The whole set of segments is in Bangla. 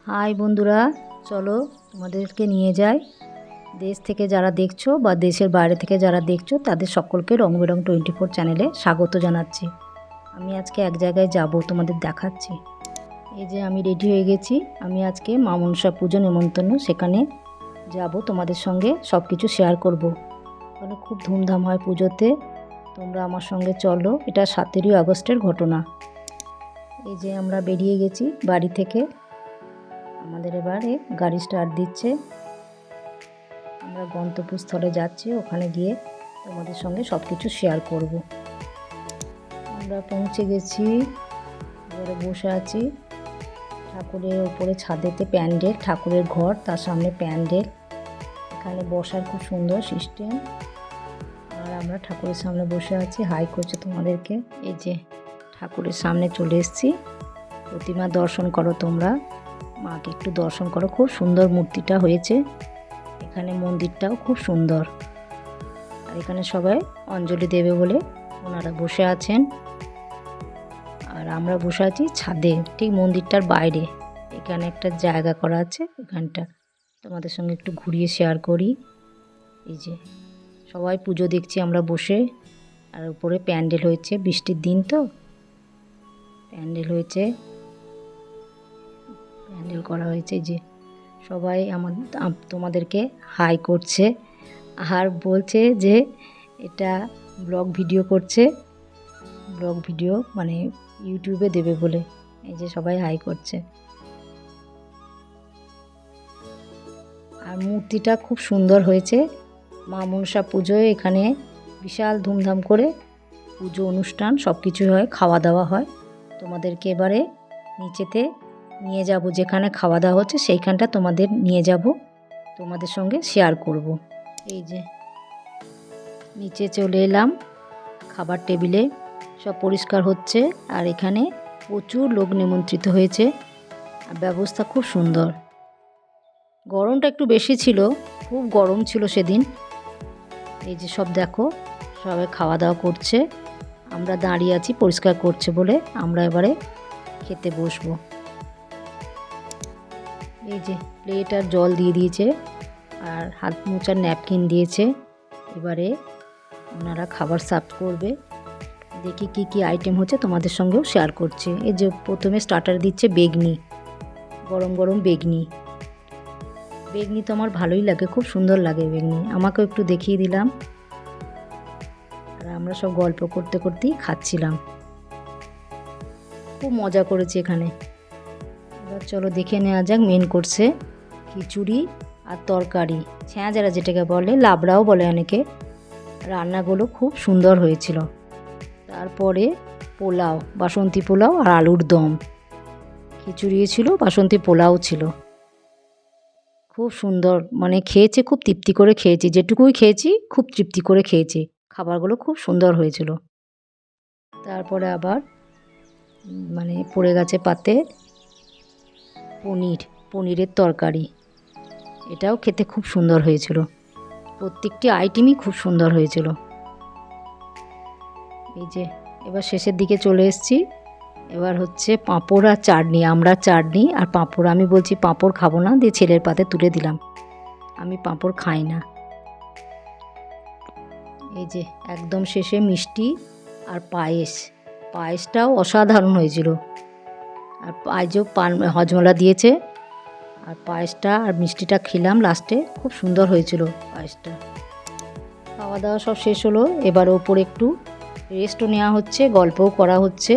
হাই বন্ধুরা, চলো তোমাদেরকে নিয়ে যাই। দেশ থেকে যারা দেখছো বা দেশের বাইরে থেকে যারা দেখছো তাদের সকলকে রং বেরং 24 চ্যানেলে স্বাগত জানাচ্ছি। আমি আজকে এক জায়গায় যাব, তোমাদের দেখাচ্ছি। এই যে আমি রেডি হয়ে গেছি। আমি আজকে মা মনসা পুজো নেমন্তন্ন, সেখানে যাব, তোমাদের সঙ্গে সব কিছু শেয়ার করব। ওখানে খুব ধুমধাম হয় পুজোতে, তোমরা আমার সঙ্গে চলো। এটা 17ই আগস্টের ঘটনা। এই যে আমরা বেরিয়ে গেছি বাড়ি থেকে। আমাদের এবারে গাড়ি স্টার্ট দিচ্ছে। আমরা গন্তব্যস্থলে যাচ্ছি, ওখানে গিয়ে তোমাদের সঙ্গে সব কিছু শেয়ার করব। আমরা পৌঁছে গেছি, এবারে বসে আছি ঠাকুরের ওপরে, ছাদেতে প্যান্ডেল, ঠাকুরের ঘর, তার সামনে প্যান্ডেল। এখানে বসার খুব সুন্দর সিস্টেম। আর আমরা ঠাকুরের সামনে বসে আছি, হাই করছে তোমাদেরকে। এই যে ঠাকুরের সামনে চলে এসেছি। প্রতিমা দর্শন করো তোমরা, মাকে একটু দর্শন করো। খুব সুন্দর মূর্তিটা হয়েছে। এখানে মন্দিরটাও খুব সুন্দর। আর এখানে সবাই অঞ্জলি দেবে বলে ওনারা বসে আছেন। আর আমরা বসে আছি ছাদে, ঠিক মন্দিরটার বাইরে। এখানে একটা জায়গা করা আছে, এখানটা তোমাদের সঙ্গে একটু ঘুরিয়ে শেয়ার করি। এই যে সবাই পুজো দেখছি আমরা বসে। আর উপরে প্যান্ডেল হয়েছে, বৃষ্টির দিন তো প্যান্ডেল হয়েছে, প্যান্ডেল করা হয়েছে। যে সবাই তোমাদেরকে হাই করছে আর বলছে যে এটা ব্লগ ভিডিও করছে, ব্লগ ভিডিও মানে ইউটিউবে দেবে বলে। এই যে সবাই হাই করছে। আর মূর্তিটা খুব সুন্দর হয়েছে। মা মনসা পুজোয় এখানে বিশাল ধুমধাম করে পুজো অনুষ্ঠান সব কিছু হয়, খাওয়া দাওয়া হয়। তোমাদেরকে এবারে নিচেতে নিয়ে যাব, যেখানে খাওয়া দাওয়া হচ্ছে সেইখানটা তোমাদের নিয়ে যাব, তোমাদের সঙ্গে শেয়ার করব। এই যে নিচে চলে এলাম, খাবার টেবিলে সব পরিষ্কার হচ্ছে। আর এখানে প্রচুর লোক নিমন্ত্রিত হয়েছে। আর ব্যবস্থা খুব সুন্দর। গরমটা একটু বেশি ছিল, খুব গরম ছিল সেদিন। এই যে সব দেখো, সবাই খাওয়া দাওয়া করছে। আমরা দাঁড়িয়ে আছি, পরিষ্কার করছে বলে। আমরা এবারে খেতে বসবো। এই যে প্লেট আর জল দিয়ে দিয়েছে, আর হাত মোছার ন্যাপকিন দিয়েছে। এবারে ওনারা খাবার সার্ভ করবে। দেখি কি কি আইটেম হচ্ছে, তোমাদের সঙ্গেও শেয়ার করছে। এই যে প্রথমে স্টার্টার দিচ্ছে বেগনি, গরম গরম বেগনি। বেগনি তো আমার ভালোই লাগে, খুব সুন্দর লাগে বেগনি। আমাকেও একটু দেখিয়ে দিলাম। আর আমরা সব গল্প করতে করতেই খাচ্ছিলাম, খুব মজা করেছি এখানে। এবার চলো দেখে নেওয়া যাক মেন কোর্সে। খিচুড়ি আর তরকারি, ছ্যাঁচড়া যেটাকে বলে, লাবড়াও বলে অনেকে। রান্নাগুলো খুব সুন্দর হয়েছিল। তারপরে পোলাও, বাসন্তী পোলাও আর আলুর দম। খিচুড়িও ছিল, বাসন্তী পোলাও ছিল। খুব সুন্দর, মানে খেয়েছে, খুব তৃপ্তি করে খেয়েছি। যেটুকুই খেয়েছি খুব তৃপ্তি করে খেয়েছি। খাবারগুলো খুব সুন্দর হয়েছিল। তারপরে আবার মানে পড়ে গেছে পাতে পনিরের তরকারি। এটাও খেতে খুব সুন্দর হয়েছিল। প্রত্যেকটি আইটেমই খুব সুন্দর হয়েছিল। এই যে এবার শেষের দিকে চলে এসেছি। এবার হচ্ছে পাঁপড় আর চাটনি। আমরা চাটনি আর পাঁপড়, আমি বলছি পাঁপড় খাবো না, দিয়ে ছেলের পাতে তুলে দিলাম। আমি পাঁপড় খাই না। এই যে একদম শেষে মিষ্টি আর পায়েস। পায়েসটাও অসাধারণ হয়েছিল। আর আজও হজমলা দিয়েছে। আর পায়েসটা আর মিষ্টিটা খেলাম লাস্টে, খুব সুন্দর হয়েছিল পায়েসটা। খাওয়া দাওয়া সব শেষ হলো। এবার ওপরে একটু রেস্টও নেওয়া হচ্ছে, গল্পও করা হচ্ছে।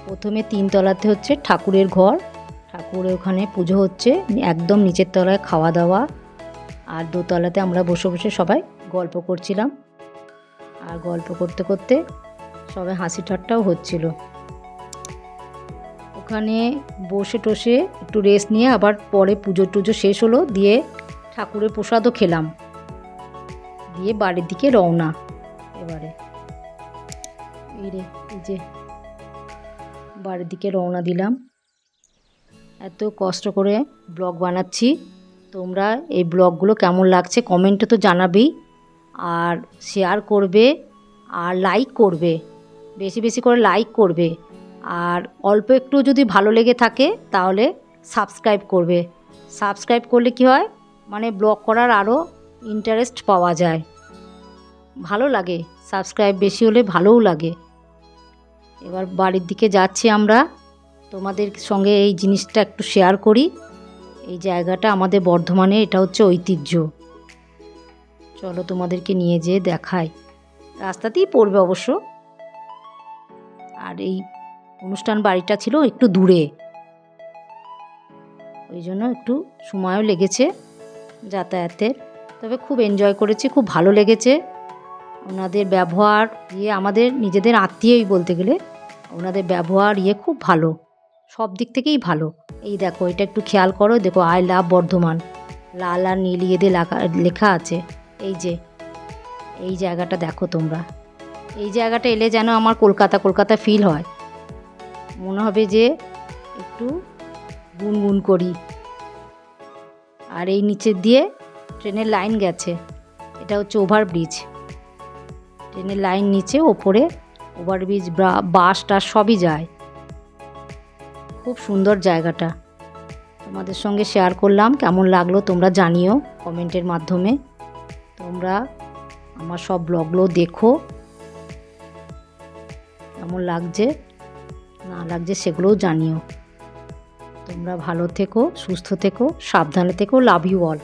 প্রথমে 3 তলাতে হচ্ছে ঠাকুরের ঘর, ঠাকুরের ওখানে পুজো হচ্ছে। একদম নিচের তলায় খাওয়া দাওয়া। আর 2 তলাতে আমরা বসে বসে সবাই গল্প করছিলাম। আর গল্প করতে করতে সবাই হাসি ঠাট্টাও হচ্ছিল। ওখানে বসে টসে একটু রেস্ট নিয়ে আবার পরে পুজো টুজো শেষ হলো, দিয়ে ঠাকুরের প্রসাদও খেলাম, দিয়ে বাড়ির দিকে রওনা। এবারে এই যে বাড়ির দিকে রওনা দিলাম। এত কষ্ট করে ব্লগ বানাচ্ছি, তোমরা এই ব্লগগুলো কেমন লাগছে কমেন্টে তো জানাবেই। আর শেয়ার করবে আর লাইক করবে, বেশি বেশি করে লাইক করবে। আর অল্প একটু যদি ভালো লেগে থাকে তাহলে সাবস্ক্রাইব করবে। সাবস্ক্রাইব করলে কি হয়, মানে ব্লগ করার আরও ইন্টারেস্ট পাওয়া যায়, ভালো লাগে। সাবস্ক্রাইব বেশি হলে ভালোও লাগে। এবার বাড়ির দিকে যাচ্ছি আমরা, তোমাদের সঙ্গে এই জিনিসটা একটু শেয়ার করি। এই জায়গাটা আমাদের বর্ধমানে, এটা হচ্ছে ঐতিহ্য। চলো তোমাদেরকে নিয়ে যেয়ে দেখাই। রাস্তাতেই পড়বে অবশ্য। আর এই অনুষ্ঠান বাড়িটা ছিল একটু দূরে, ওই জন্য একটু সময়ও লেগেছে যাতায়াতের। তবে খুব এনজয় করেছি, খুব ভালো লেগেছে। ওনাদের ব্যবহার আমাদের নিজেদের আত্মীয়ই বলতে গেলে। ওনাদের ব্যবহার খুব ভালো, সব দিক থেকেই ভালো। এই দেখো, এটা একটু খেয়াল করো, দেখো আই লাভ বর্ধমান লাল আর নীল দিয়ে লেখা আছে। এই যে এই জায়গাটা দেখো তোমরা, এই জায়গাটা এলে যেন আমার কলকাতা কলকাতা ফিল হয়, মনে হবে যে একটু গুনগুন করি। আর এই নিচের দিয়ে ট্রেনের লাইন গেছে, এটা হচ্ছে ওভারব্রিজ। ট্রেনের লাইন নিচে, ওপরে ওভারব্রিজ, বাস টাস সবই যায়। খুব সুন্দর জায়গাটা, তোমাদের সঙ্গে শেয়ার করলাম। কেমন লাগলো তোমরা জানিও কমেন্টের মাধ্যমে। তোমরা আমার সব ব্লগগুলো দেখো, কেমন লাগছে না লাগছে সেগুলোও জানিও। তোমরা ভালো থেকো, সুস্থ থেকো, সাবধানে থেকো। Love you all.